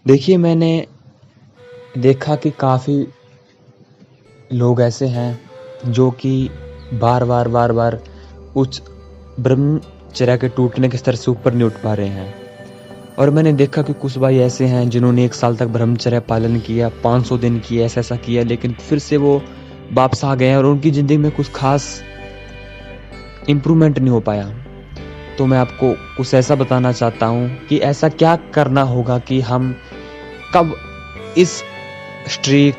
देखिए, मैंने देखा कि काफ़ी लोग ऐसे हैं जो कि बार-बार उस ब्रह्मचर्य के टूटने के स्तर से ऊपर नहीं उठ पा रहे हैं। और मैंने देखा कि कुछ भाई ऐसे हैं जिन्होंने 1 साल तक ब्रह्मचर्य पालन किया, 500 दिन किए, ऐसा-ऐसा किया, लेकिन फिर से वो वापस आ गए हैं और उनकी ज़िंदगी में कुछ ख़ास इम्प्रूवमेंट नहीं हो पाया। तो मैं आपको कुछ ऐसा बताना चाहता हूँ कि ऐसा क्या करना होगा कि हम कब इस स्ट्रीक,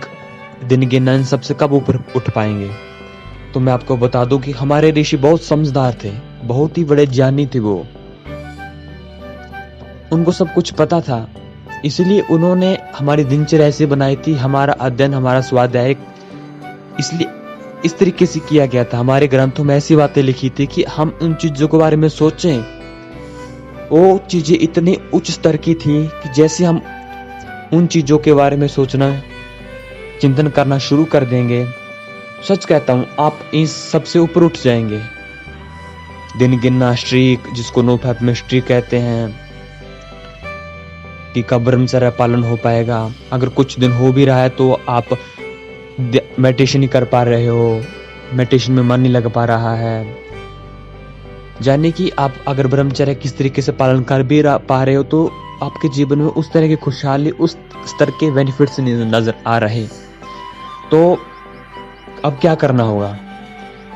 दिन गिनन सबसे कब ऊपर उठ पाएंगे। तो मैं आपको बता दूं कि हमारे ऋषि बहुत समझदार थे, बहुत ही बड़े ज्ञानी थे वो। उनको सब कुछ पता था, इसलिए उन्होंने हमारी दिनचर्या ऐसे बनाई थी, हमारा अध्ययन, हमारा स्वाध्याय इसलिए इस तरीके से किया गया था। हमारे ग्रंथों में ऐसी बातें लिखी थी कि हम उन चीजों के बारे में सोचें। वो चीजें इतनी उच्च स्तर की थी कि जैसे हम उन चीजों के बारे में सोचना, चिंतन करना शुरू कर देंगे, सच कहता हूं आप इस सबसे ऊपर उठ जाएंगे। दिन गिनना स्ट्रीक, जिसको नो फैप में स्ट्रीक कहते हैं, कि कब ब्रह्मचर्य पालन हो पाएगा। अगर कुछ दिन हो भी रहा है तो आप मेडिटेशन नहीं कर पा रहे हो, मेडिटेशन में मन नहीं लग पा रहा है, यानी कि आप अगर ब्रह्मचर्य किस तरीके से पालन कर भी पा रहे हो तो आपके जीवन में उस तरह की खुशहाली, उस स्तर के बेनिफिट्स नहीं नजर आ रहे। तो अब क्या करना होगा?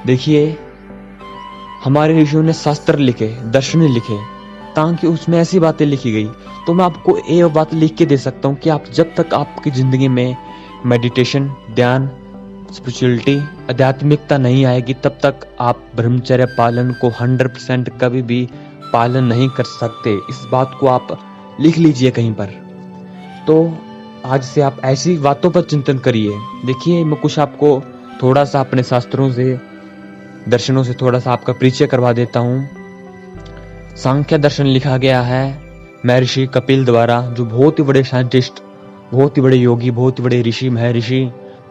देखिए, हमारे ऋषियों ने शास्त्र लिखे, दर्शन लिखे, ताकि उसमें ऐसी बातें लिखी गई। तो मैं आपको ये बात लिख के दे सकता हूँ कि आप जब तक आपकी जिंदगी में मेडिटेशन, ध्यान, स्पिरिचुअलिटी, आध्यात्मिकता नहीं आएगी, तब तक आप ब्रह्मचर्य पालन को 100% कभी भी पालन नहीं कर सकते। इस बात को आप लिख लीजिए कहीं पर। तो आज से आप ऐसी बातों पर चिंतन करिए। देखिए, मैं कुछ आपको थोड़ा सा अपने शास्त्रों से, दर्शनों से थोड़ा सा आपका परिचय करवा देता हूँ। सांख्य दर्शन लिखा गया है महर्षि कपिल द्वारा, जो बहुत ही बड़े साइंटिस्ट, बहुत ही बड़े योगी, बहुत ही बड़े ऋषि, महर्षि,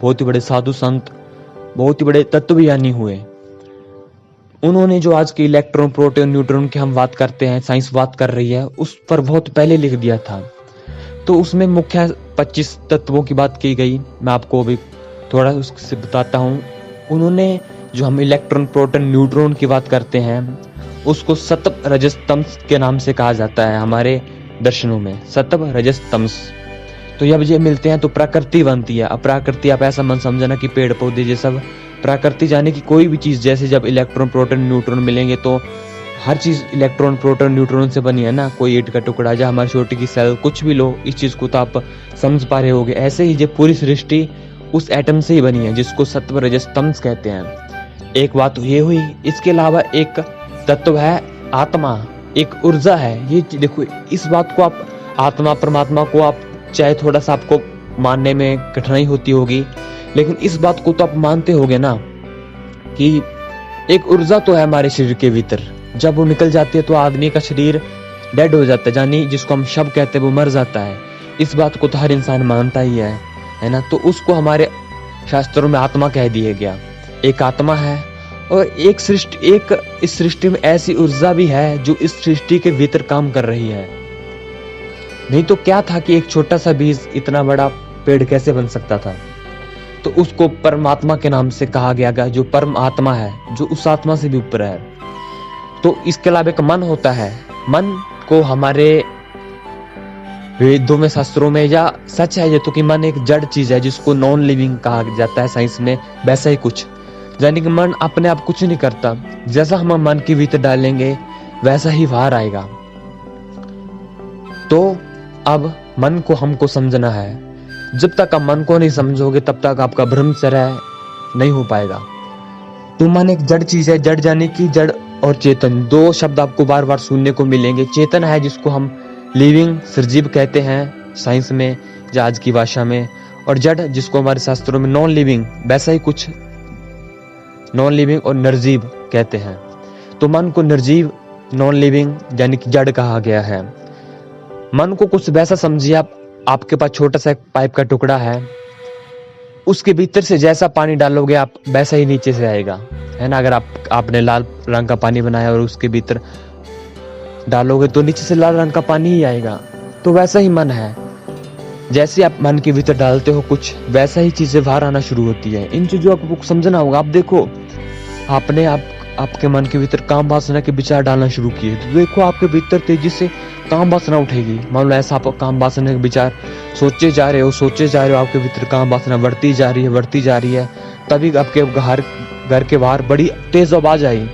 बहुत ही बड़े साधु संत, बहुत ही बड़े तत्वज्ञानी हुए। उन्होंने जो आज के इलेक्ट्रॉन, प्रोटॉन, न्यूट्रॉन की हम बात करते हैं, साइंस बात कर रही है, उस पर बहुत पहले लिख दिया था। तो उसमें मुख्य 25 तत्वों की बात की गई। मैं आपको अभी थोड़ा उससे बताता हूँ। उन्होंने जो हम इलेक्ट्रॉन, प्रोटॉन, न्यूट्रॉन की बात करते हैं, उसको सत्व, रजस, तमस के नाम से कहा जाता है हमारे दर्शनों में। सत्व, रजस, तमस। तो जब ये मिलते हैं तो प्रकृति बनती है। अब प्रकृति आप ऐसा मन समझना कि पेड़ पौधे, ये सब प्रकृति, जाने की कोई भी चीज, जैसे जब इलेक्ट्रॉन, प्रोटॉन, न्यूट्रॉन मिलेंगे तो हर चीज इलेक्ट्रॉन, प्रोटॉन, न्यूट्रॉन से बनी है ना। कोई ईंट का टुकड़ा, या हमारी छोटी की सेल, कुछ भी लो, इस चीज को तो आप समझ पा रहे होगे। ऐसे ही जो पूरी सृष्टि उस एटम से ही बनी है, जिसको सत्व, रजस, तमस कहते हैं। एक बात ये हुई। इसके अलावा एक तत्व है आत्मा, एक ऊर्जा है। ये देखो, इस बात को आप, आत्मा, परमात्मा को आप चाहे थोड़ा सा आपको मानने में कठिनाई होती होगी, लेकिन इस बात को तो आप मानते होगे ना कि एक ऊर्जा तो है हमारे शरीर के भीतर। जब वो निकल जाती है तो आदमी का शरीर डेड हो जाता है, यानी जिसको हम शव कहते हैं, वो मर जाता है। इस बात को तो हर इंसान मानता ही है ना। तो उसको हमारे शास्त्रों में आत्मा कह दिया गया। एक आत्मा है और एक इस सृष्टि में ऐसी ऊर्जा भी है जो इस सृष्टि के भीतर काम कर रही है। नहीं तो क्या था कि एक छोटा सा बीज इतना बड़ा पेड़ कैसे बन सकता था? तो उसको परमात्मा के नाम से कहा गया, जो परम आत्मा है, जो उस आत्मा से भी ऊपर है। तो इसके अलावा एक मन होता है। मन को हमारे वेदों में, शास्त्रों में, या सच है ये तो कि मन एक जड़ चीज है, जिसको नॉन लिविंग कहा जाता है साइंस में। वैसा ही कुछ, यानी कि मन अपने आप कुछ नहीं करता। जैसा हम मन के भीतर डालेंगे वैसा ही बाहर आएगा। तो अब मन को हमको समझना है। जब तक आप मन को नहीं समझोगे तब तक आपका ब्रह्मचर्य नहीं हो पाएगा। तो मन एक जड़ चीज है। जड़ यानी कि जड़ और चेतन, दो शब्द आपको बार बार सुनने को मिलेंगे। चेतन है जिसको हम लिविंग, सजीव कहते हैं साइंस में या आज की भाषा में, और जड़ जिसको हमारे शास्त्रों में नॉन लिविंग, वैसा ही कुछ नॉन लिविंग और निर्जीव कहते हैं। तो मन को निर्जीव, नॉन लिविंग यानी कि जड़ कहा गया है। मन को कुछ वैसा समझिए, आपके पास छोटा सा एक पाइप का टुकड़ा है, उसके भीतर से जैसा पानी डालोगे आप वैसा ही नीचे से आएगा, है ना। अगर आपने लाल रंग का पानी बनाया और उसके भीतर डालोगे तो नीचे से लाल रंग का पानी ही आएगा। तो वैसा ही मन है, जैसे आप मन के भीतर डालते हो कुछ, वैसा ही चीजें बाहर आना शुरू होती है। इन चीजों को समझना होगा। आप देखो, आपने आपके मन के भीतर काम वासना के विचार डालना शुरू किए, तो देखो आपके भीतर तेजी से काम वासना उठेगी। मान लो ऐसा आप काम वासना के विचार सोचे जा रहे हो, आपके भीतर काम वासना बढ़ती जा रही है। तभी आपके घर के बाहर बड़ी तेज आवाज आई।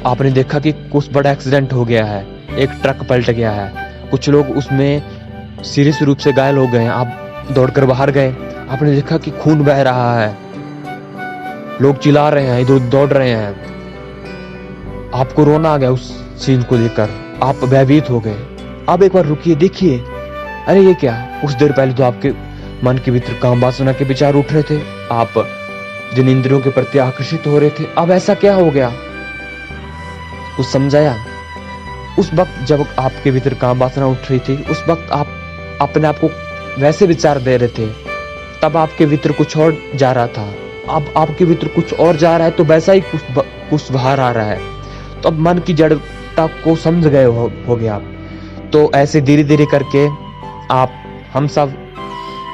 आपने देखा कि कुछ बड़ा एक्सीडेंट हो गया है, एक ट्रक पलट गया है, कुछ लोग उसमें सीरियस रूप से घायल हो गए। आप दौड़कर बाहर गए, आपने देखा कि खून बह रहा है, लोग चिल्ला रहे हैं, इधर दौड़ रहे हैं। आपको रोना आ गया उस सीन को देखकर, आप भयभीत हो गए। अब एक बार रुकिए, देखिए, अरे ये क्या, कुछ देर पहले तो आपके मन के भीतर काम वासना के विचार उठ रहे थे, आप जिन इंद्रियों के प्रति आकर्षित हो रहे थे, अब ऐसा क्या हो गया? कुछ समझाया? उस वक्त जब आपके भीतर काम वासना उठ रही थी, उस वक्त आप अपने आप को वैसे विचार दे रहे थे, तब आपके भीतर कुछ और जा रहा था। अब आपके भीतर कुछ और जा रहा है तो वैसा ही कुछ बाहर आ रहा है। तो अब मन की जड़ता को समझ गए हो गया आप। तो ऐसे धीरे धीरे करके हम सब,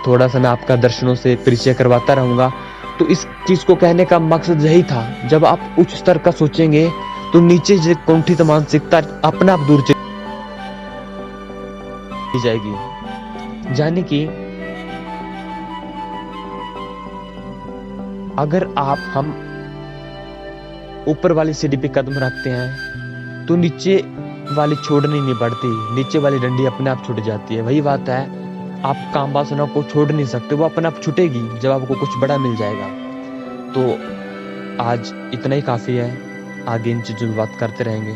थोड़ा सा मैं आपका दर्शनों से परिचय करवाता रहूंगा। तो इस चीज को कहने का मकसद यही था, जब आप उच्च स्तर का सोचेंगे तो नीचे से कुंठित मानसिकता अपने आप दूर चली जाएगी। यानी कि अगर हम ऊपर वाली सीढ़ी पे कदम रखते हैं तो नीचे वाली छोड़नी नहीं पड़ती, नीचे वाली डंडी अपने आप छूट जाती है। वही बात है, आप काम वासना को छोड़ नहीं सकते, वो अपने आप छूटेगी जब आपको कुछ बड़ा मिल जाएगा। तो आज इतना ही काफी है, आगे इन चीजों में बात करते रहेंगे।